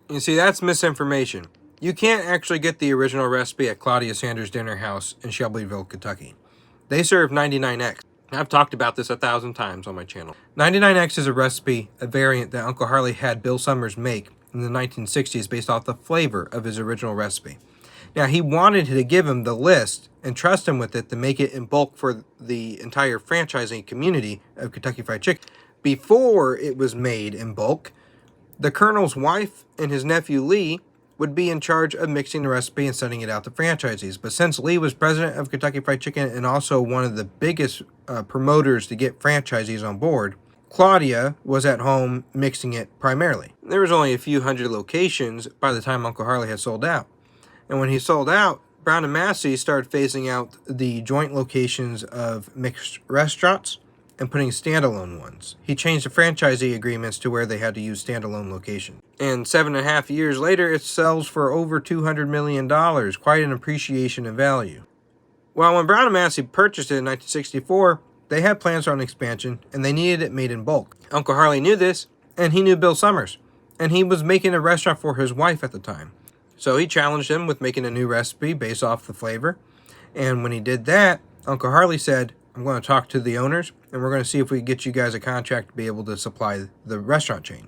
You see, that's misinformation. You can't actually get the original recipe at Claudia Sanders' Dinner House in Shelbyville, Kentucky. They serve 99X. I've talked about this 1,000 times on my channel. 99X is a recipe, a variant that Uncle Harley had Bill Summers make in the 1960s based off the flavor of his original recipe. Now, he wanted to give him the list and trust him with it to make it in bulk for the entire franchising community of Kentucky Fried Chicken. Before it was made in bulk, the Colonel's wife and his nephew Lee would be in charge of mixing the recipe and sending it out to franchisees. But since Lee was president of Kentucky Fried Chicken and also one of the biggest promoters to get franchisees on board, Claudia was at home mixing it primarily. There was only a few hundred locations by the time Uncle Harley had sold out. And when he sold out, Brown and Massey started phasing out the joint locations of mixed restaurants and putting standalone ones. He changed the franchisee agreements to where they had to use standalone locations. And 7.5 years later, it sells for over $200 million, quite an appreciation in value. Well, when Brown and Massey purchased it in 1964, they had plans on expansion, and they needed it made in bulk. Uncle Harley knew this, and he knew Bill Summers, and he was making a restaurant for his wife at the time. So he challenged him with making a new recipe based off the flavor. And when he did that, Uncle Harley said, I'm going to talk to the owners, and we're going to see if we can get you guys a contract to be able to supply the restaurant chain.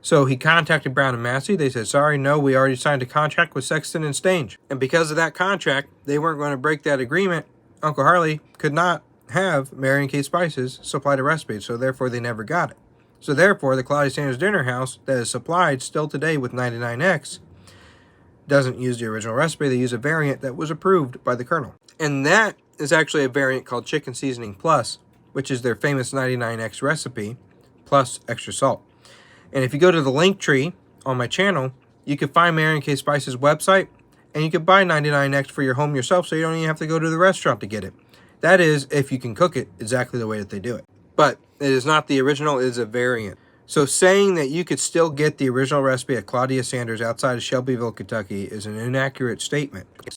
So he contacted Brown and Massey. They said, sorry, no, we already signed a contract with Sexton and Stange. And because of that contract, they weren't going to break that agreement. Uncle Harley could not have Mary & Kate Spices supply the recipe, so therefore they never got it. So therefore, the Claudia Sanders Dinner House that is supplied still today with 99X doesn't use the original recipe. They use a variant that was approved by the Colonel. And that is actually a variant called Chicken Seasoning Plus, which is their famous 99X recipe, plus extra salt. And if you go to the link tree on my channel, you can find Mary & Kate Spice's website, and you can buy 99X for your home yourself, so you don't even have to go to the restaurant to get it. That is, if you can cook it exactly the way that they do it. But it is not the original, it is a variant. So saying that you could still get the original recipe at Claudia Sanders outside of Shelbyville, Kentucky is an inaccurate statement.